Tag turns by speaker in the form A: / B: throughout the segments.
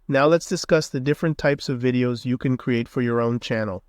A: Now let's discuss the different types of videos you can create for your own channel.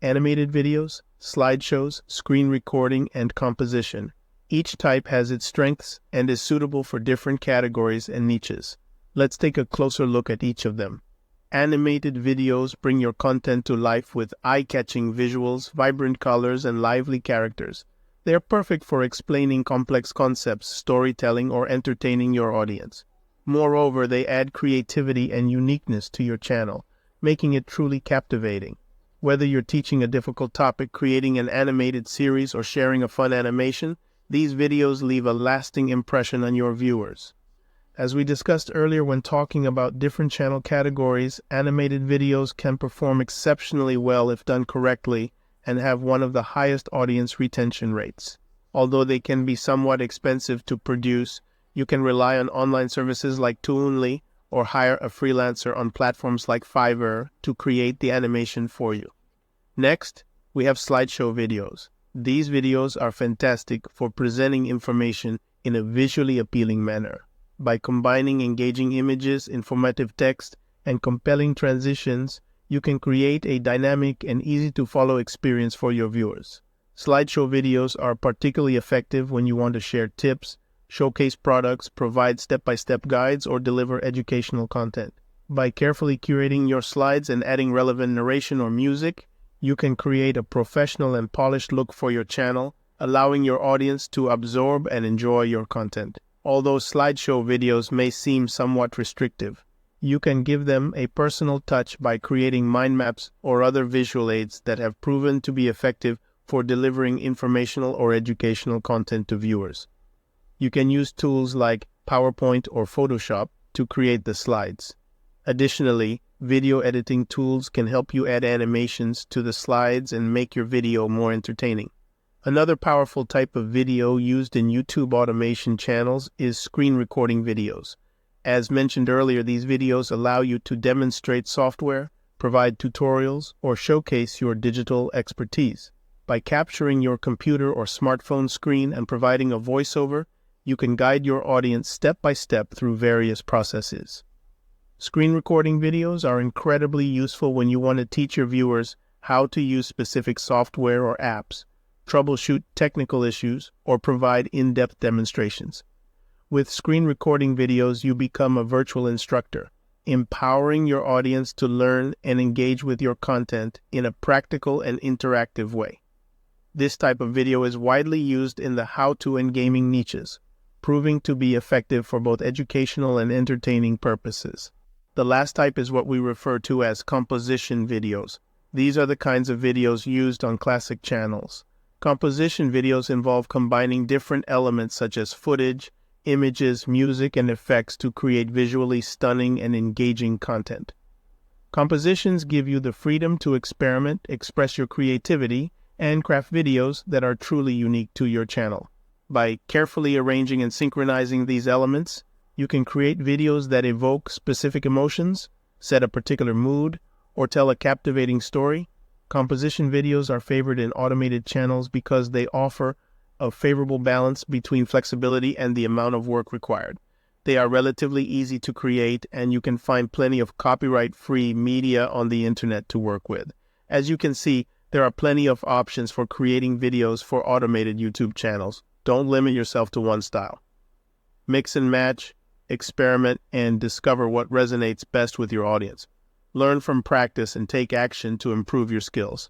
A: Animated videos, slideshows, screen recording, and composition. Each type has its strengths and is suitable for different categories and niches. Let's take a closer look at each of them. Animated videos bring your content to life with eye-catching visuals, vibrant colors, and lively characters. They are perfect for explaining complex concepts, storytelling, or entertaining your audience. Moreover, they add creativity and uniqueness to your channel, making it truly captivating. Whether you're teaching a difficult topic, creating an animated series, or sharing a fun animation, these videos leave a lasting impression on your viewers. As we discussed earlier when talking about different channel categories, animated videos can perform exceptionally well if done correctly and have one of the highest audience retention rates. Although they can be somewhat expensive to produce, you can rely on online services like Toonly or hire a freelancer on platforms like Fiverr to create the animation for you. Next, we have slideshow videos. These videos are fantastic for presenting information in a visually appealing manner. By combining engaging images, informative text, and compelling transitions, you can create a dynamic and easy-to-follow experience for your viewers. Slideshow videos are particularly effective when you want to share tips, showcase products, provide step-by-step guides, or deliver educational content. By carefully curating your slides and adding relevant narration or music, you can create a professional and polished look for your channel, allowing your audience to absorb and enjoy your content. Although slideshow videos may seem somewhat restrictive, you can give them a personal touch by creating mind maps or other visual aids that have proven to be effective for delivering informational or educational content to viewers. You can use tools like PowerPoint or Photoshop to create the slides. Additionally, video editing tools can help you add animations to the slides and make your video more entertaining. Another powerful type of video used in YouTube automation channels is screen recording videos. As mentioned earlier, these videos allow you to demonstrate software, provide tutorials, or showcase your digital expertise. By capturing your computer or smartphone screen and providing a voiceover, you can guide your audience step by step through various processes. Screen recording videos are incredibly useful when you want to teach your viewers how to use specific software or apps, troubleshoot technical issues, or provide in-depth demonstrations. With screen recording videos, you become a virtual instructor, empowering your audience to learn and engage with your content in a practical and interactive way. This type of video is widely used in the how-to and gaming niches, proving to be effective for both educational and entertaining purposes. The last type is what we refer to as composition videos. These are the kinds of videos used on classic channels. Composition videos involve combining different elements such as footage, images, music, and effects to create visually stunning and engaging content. Compositions give you the freedom to experiment, express your creativity, and craft videos that are truly unique to your channel. By carefully arranging and synchronizing these elements, you can create videos that evoke specific emotions, set a particular mood, or tell a captivating story. Composition videos are favored in automated channels because they offer a favorable balance between flexibility and the amount of work required. They are relatively easy to create, and you can find plenty of copyright-free media on the internet to work with. As you can see, there are plenty of options for creating videos for automated YouTube channels. Don't limit yourself to one style. Mix and match, experiment, and discover what resonates best with your audience. Learn from practice and take action to improve your skills.